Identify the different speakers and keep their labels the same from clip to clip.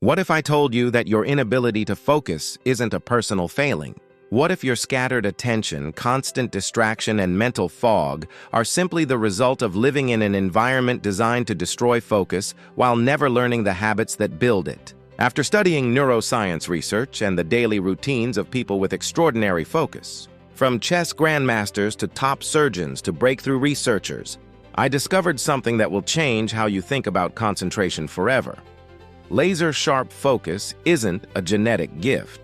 Speaker 1: What if I told you that your inability to focus isn't a personal failing? What if your scattered attention, constant distraction, and mental fog are simply the result of living in an environment designed to destroy focus while never learning the habits that build it? After studying neuroscience research and the daily routines of people with extraordinary focus, from chess grandmasters to top surgeons to breakthrough researchers, I discovered something that will change how you think about concentration forever. Laser-sharp focus isn't a genetic gift.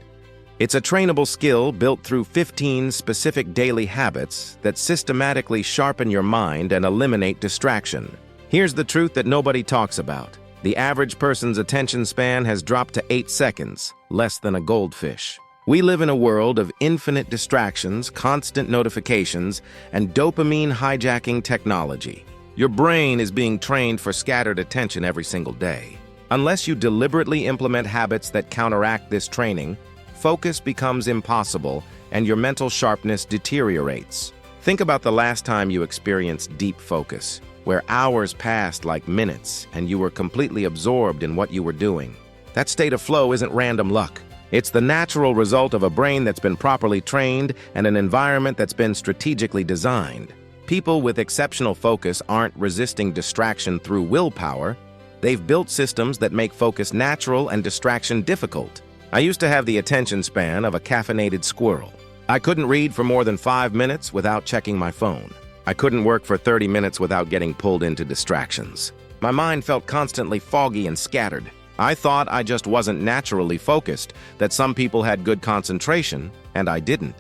Speaker 1: It's a trainable skill built through 15 specific daily habits that systematically sharpen your mind and eliminate distraction. Here's the truth that nobody talks about. The average person's attention span has dropped to 8 seconds, less than a goldfish. We live in a world of infinite distractions, constant notifications, and dopamine hijacking technology. Your brain is being trained for scattered attention every single day. Unless you deliberately implement habits that counteract this training, focus becomes impossible and your mental sharpness deteriorates. Think about the last time you experienced deep focus, where hours passed like minutes and you were completely absorbed in what you were doing. That state of flow isn't random luck. It's the natural result of a brain that's been properly trained and an environment that's been strategically designed. People with exceptional focus aren't resisting distraction through willpower. They've built systems that make focus natural and distraction difficult. I used to have the attention span of a caffeinated squirrel. I couldn't read for more than 5 minutes without checking my phone. I couldn't work for 30 minutes without getting pulled into distractions. My mind felt constantly foggy and scattered. I thought I just wasn't naturally focused, that some people had good concentration, and I didn't.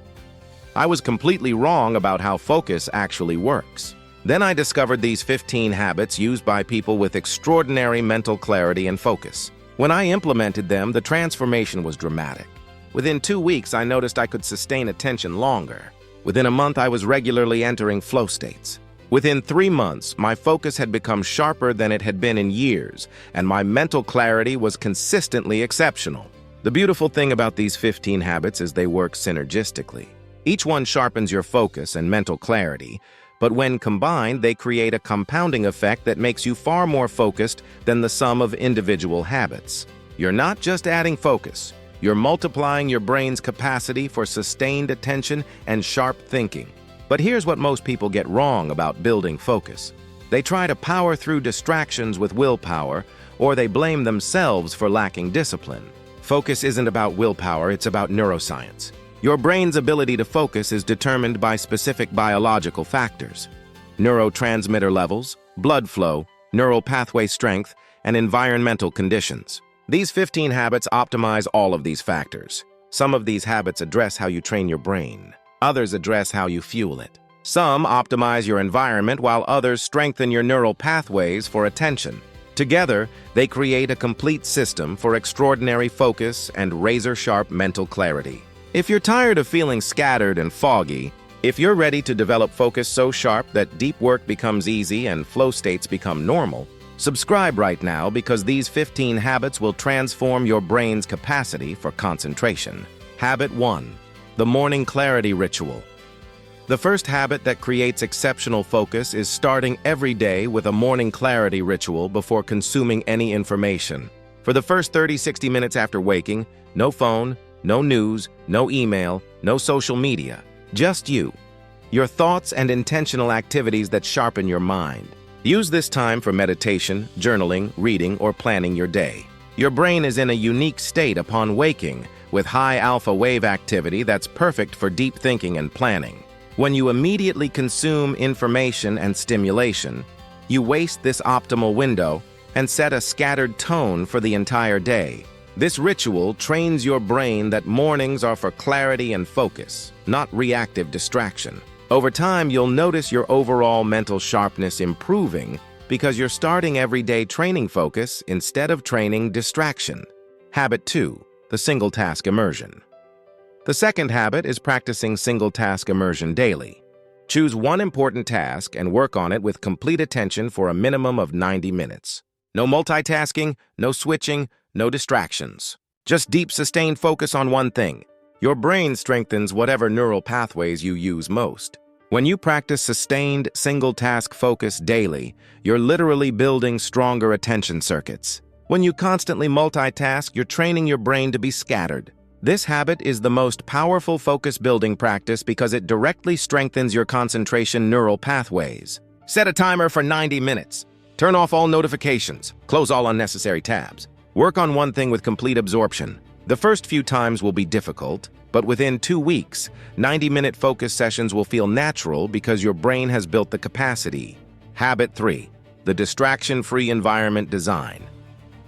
Speaker 1: I was completely wrong about how focus actually works. Then I discovered these 15 habits used by people with extraordinary mental clarity and focus. When I implemented them, the transformation was dramatic. Within 2 weeks, I noticed I could sustain attention longer. Within a month, I was regularly entering flow states. Within 3 months, my focus had become sharper than it had been in years, and my mental clarity was consistently exceptional. The beautiful thing about these 15 habits is they work synergistically. Each one sharpens your focus and mental clarity, but when combined, they create a compounding effect that makes you far more focused than the sum of individual habits. You're not just adding focus, you're multiplying your brain's capacity for sustained attention and sharp thinking. But here's what most people get wrong about building focus. They try to power through distractions with willpower, or they blame themselves for lacking discipline. Focus isn't about willpower, it's about neuroscience. Your brain's ability to focus is determined by specific biological factors: neurotransmitter levels, blood flow, neural pathway strength, and environmental conditions. These 15 habits optimize all of these factors. Some of these habits address how you train your brain. Others address how you fuel it. Some optimize your environment while others strengthen your neural pathways for attention. Together, they create a complete system for extraordinary focus and razor-sharp mental clarity. If you're tired of feeling scattered and foggy, if you're ready to develop focus so sharp that deep work becomes easy and flow states become normal, subscribe right now because these 15 habits will transform your brain's capacity for concentration. Habit 1. The morning clarity ritual. The first habit that creates exceptional focus is starting every day with a morning clarity ritual before consuming any information. For the first 30-60 minutes after waking, no phone, no news, no email, no social media, just you, your thoughts and intentional activities that sharpen your mind. Use this time for meditation, journaling, reading, or planning your day. Your brain is in a unique state upon waking, with high alpha wave activity that's perfect for deep thinking and planning. When you immediately consume information and stimulation, you waste this optimal window and set a scattered tone for the entire day. This ritual trains your brain that mornings are for clarity and focus, not reactive distraction. Over time, you'll notice your overall mental sharpness improving because you're starting every day training focus instead of training distraction. Habit 2. The single-task immersion. The second habit is practicing single-task immersion daily. Choose one important task and work on it with complete attention for a minimum of 90 minutes. No multitasking, no switching, no distractions. Just deep, sustained focus on one thing. Your brain strengthens whatever neural pathways you use most. When you practice sustained, single-task focus daily, you're literally building stronger attention circuits. When you constantly multitask, you're training your brain to be scattered. This habit is the most powerful focus-building practice because it directly strengthens your concentration neural pathways. Set a timer for 90 minutes. Turn off all notifications. Close all unnecessary tabs. Work on one thing with complete absorption. The first few times will be difficult, but within 2 weeks, 90-minute focus sessions will feel natural because your brain has built the capacity. Habit 3. The distraction-free environment design.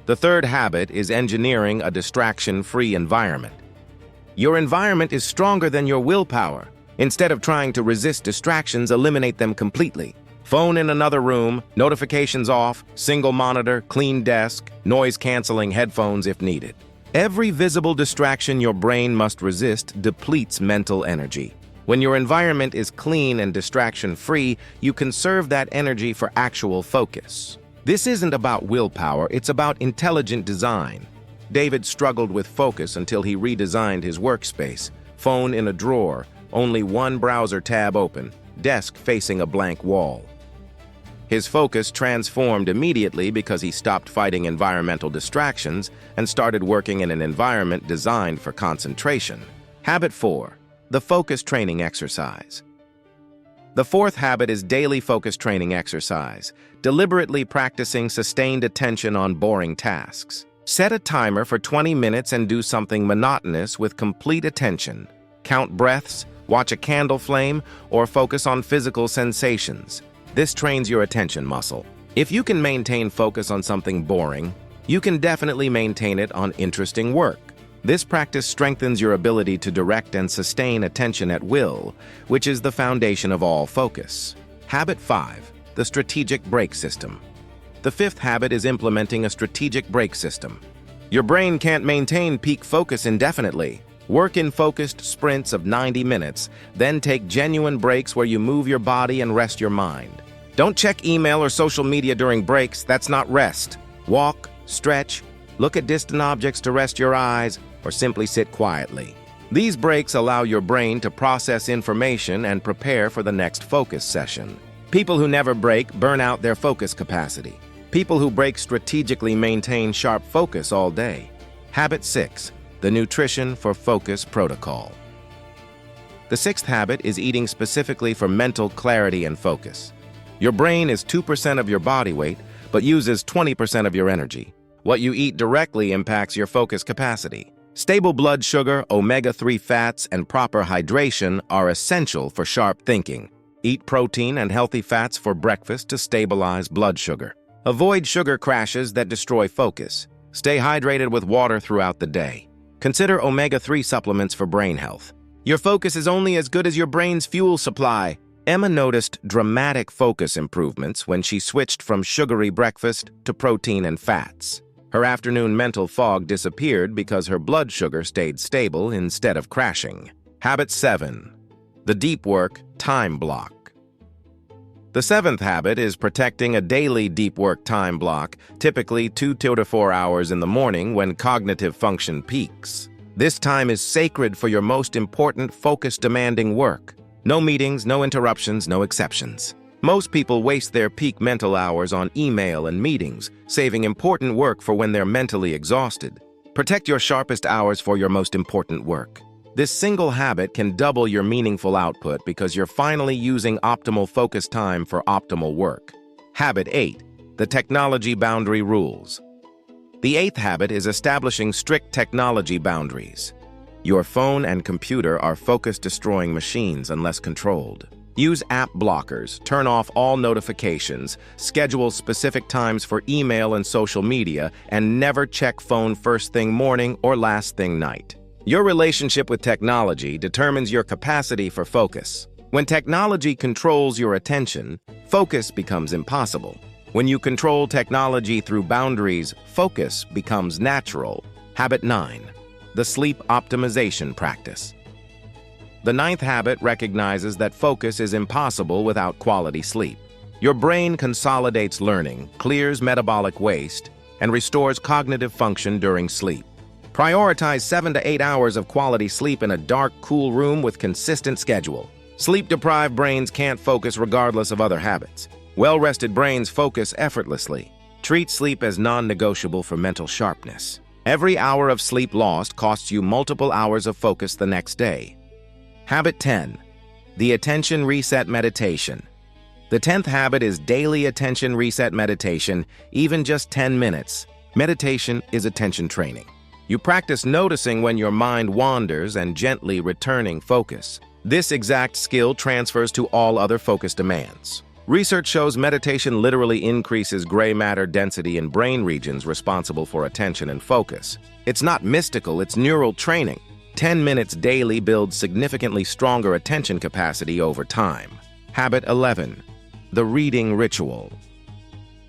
Speaker 1: The third habit is engineering a distraction-free environment. Your environment is stronger than your willpower. Instead of trying to resist distractions, eliminate them completely. Phone in another room, notifications off, single monitor, clean desk, noise-canceling headphones if needed. Every visible distraction your brain must resist depletes mental energy. When your environment is clean and distraction-free, you conserve that energy for actual focus. This isn't about willpower, it's about intelligent design. David struggled with focus until he redesigned his workspace. Phone in a drawer, only one browser tab open, desk facing a blank wall. His focus transformed immediately because he stopped fighting environmental distractions and started working in an environment designed for concentration. Habit 4. The focus training exercise. The fourth habit is daily focus training exercise, deliberately practicing sustained attention on boring tasks. Set a timer for 20 minutes and do something monotonous with complete attention. Count breaths, watch a candle flame, or focus on physical sensations. This trains your attention muscle. If you can maintain focus on something boring, you can definitely maintain it on interesting work. This practice strengthens your ability to direct and sustain attention at will, which is the foundation of all focus. Habit 5. The strategic break system. The fifth habit is implementing a strategic break system. Your brain can't maintain peak focus indefinitely. Work in focused sprints of 90 minutes, then take genuine breaks where you move your body and rest your mind. Don't check email or social media during breaks, that's not rest. Walk, stretch, look at distant objects to rest your eyes, or simply sit quietly. These breaks allow your brain to process information and prepare for the next focus session. People who never break burn out their focus capacity. People who break strategically maintain sharp focus all day. Habit 6. The nutrition for focus protocol. The sixth habit is eating specifically for mental clarity and focus. Your brain is 2% of your body weight, but uses 20% of your energy. What you eat directly impacts your focus capacity. Stable blood sugar, omega-3 fats, and proper hydration are essential for sharp thinking. Eat protein and healthy fats for breakfast to stabilize blood sugar. Avoid sugar crashes that destroy focus. Stay hydrated with water throughout the day. Consider omega-3 supplements for brain health. Your focus is only as good as your brain's fuel supply. Emma noticed dramatic focus improvements when she switched from sugary breakfast to protein and fats. Her afternoon mental fog disappeared because her blood sugar stayed stable instead of crashing. Habit 7. The deep work time block. The seventh habit is protecting a daily deep work time block, typically 2 to 4 hours in the morning when cognitive function peaks. This time is sacred for your most important focus-demanding work. No meetings, no interruptions, no exceptions. Most people waste their peak mental hours on email and meetings, saving important work for when they're mentally exhausted. Protect your sharpest hours for your most important work. This single habit can double your meaningful output because you're finally using optimal focus time for optimal work. Habit 8. The technology boundary rules. The eighth habit is establishing strict technology boundaries. Your phone and computer are focus-destroying machines unless controlled. Use app blockers, turn off all notifications, schedule specific times for email and social media, and never check phone first thing morning or last thing night. Your relationship with technology determines your capacity for focus. When technology controls your attention, focus becomes impossible. When you control technology through boundaries, focus becomes natural. Habit 9. The sleep optimization practice. The ninth habit recognizes that focus is impossible without quality sleep. Your brain consolidates learning, clears metabolic waste, and restores cognitive function during sleep. Prioritize 7 to 8 hours of quality sleep in a dark, cool room with consistent schedule. Sleep-deprived brains can't focus regardless of other habits. Well-rested brains focus effortlessly. Treat sleep as non-negotiable for mental sharpness. Every hour of sleep lost costs you multiple hours of focus the next day. Habit 10. The Attention Reset Meditation. The 10th habit is daily attention reset meditation, even just 10 minutes. Meditation is attention training. You practice noticing when your mind wanders and gently returning focus. This exact skill transfers to all other focus demands. Research shows meditation literally increases gray matter density in brain regions responsible for attention and focus. It's not mystical, it's neural training. 10 minutes daily builds significantly stronger attention capacity over time. Habit 11. The Reading Ritual.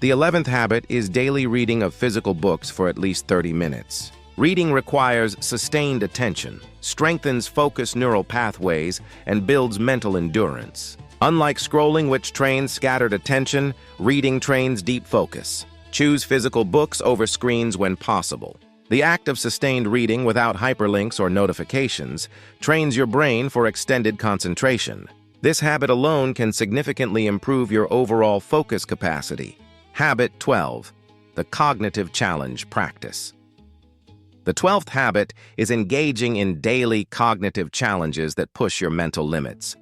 Speaker 1: The 11th habit is daily reading of physical books for at least 30 minutes. Reading requires sustained attention, strengthens focus neural pathways, and builds mental endurance. Unlike scrolling, which trains scattered attention, reading trains deep focus. Choose physical books over screens when possible. The act of sustained reading without hyperlinks or notifications trains your brain for extended concentration. This habit alone can significantly improve your overall focus capacity. Habit 12. The Cognitive Challenge Practice. The 12th habit is engaging in daily cognitive challenges that push your mental limits.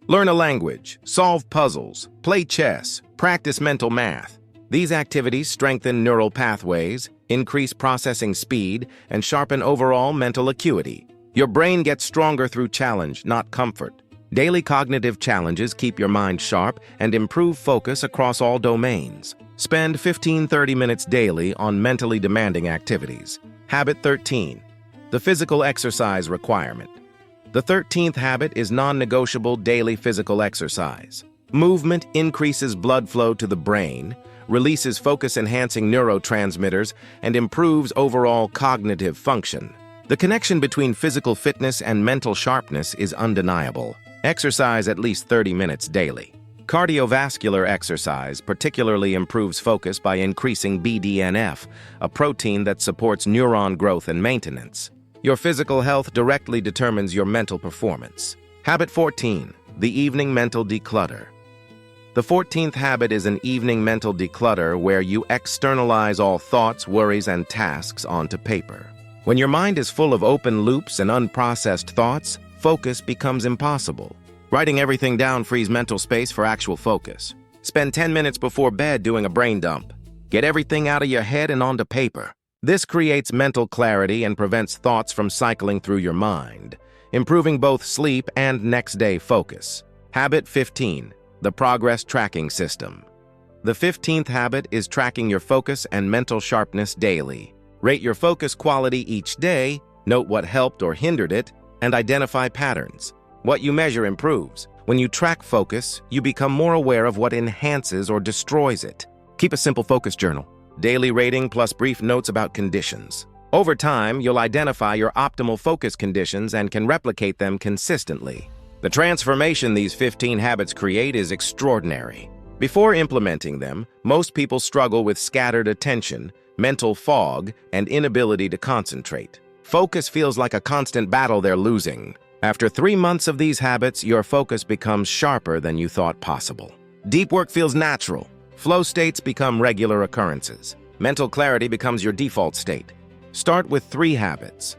Speaker 1: Learn a language, solve puzzles, play chess, practice mental math. These activities strengthen neural pathways, increase processing speed, and sharpen overall mental acuity. Your brain gets stronger through challenge, not comfort. Daily cognitive challenges keep your mind sharp and improve focus across all domains. Spend 15-30 minutes daily on mentally demanding activities. Habit 13. The Physical Exercise Requirement. The 13th habit is non-negotiable daily physical exercise. Movement increases blood flow to the brain, releases focus-enhancing neurotransmitters, and improves overall cognitive function. The connection between physical fitness and mental sharpness is undeniable. Exercise at least 30 minutes daily. Cardiovascular exercise particularly improves focus by increasing BDNF, a protein that supports neuron growth and maintenance. Your physical health directly determines your mental performance. Habit 14. The Evening Mental Declutter. The 14th habit is an evening mental declutter where you externalize all thoughts, worries, and tasks onto paper. When your mind is full of open loops and unprocessed thoughts, focus becomes impossible. Writing everything down frees mental space for actual focus. Spend 10 minutes before bed doing a brain dump. Get everything out of your head and onto paper. This creates mental clarity and prevents thoughts from cycling through your mind, improving both sleep and next-day focus. Habit 15. The Progress Tracking System. The 15th habit is tracking your focus and mental sharpness daily. Rate your focus quality each day, note what helped or hindered it, and identify patterns. What you measure improves. When you track focus, you become more aware of what enhances or destroys it. Keep a simple focus journal. Daily rating plus brief notes about conditions. Over time, you'll identify your optimal focus conditions and can replicate them consistently. The transformation these 15 habits create is extraordinary. Before implementing them, most people struggle with scattered attention, mental fog, and inability to concentrate. Focus feels like a constant battle they're losing. After 3 months of these habits, your focus becomes sharper than you thought possible. Deep work feels natural. Flow states become regular occurrences. Mental clarity becomes your default state. Start with 3 habits: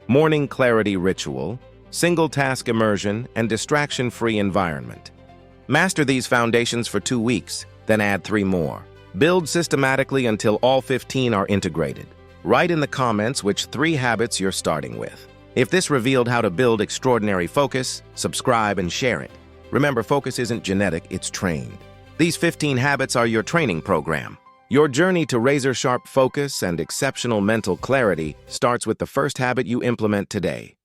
Speaker 1: morning clarity ritual, single-task immersion, and distraction-free environment. Master these foundations for 2 weeks, then add 3 more. Build systematically until all 15 are integrated. Write in the comments which 3 habits you're starting with. If this revealed how to build extraordinary focus, subscribe and share it. Remember, focus isn't genetic, it's trained. These 15 habits are your training program. Your journey to razor-sharp focus and exceptional mental clarity starts with the first habit you implement today.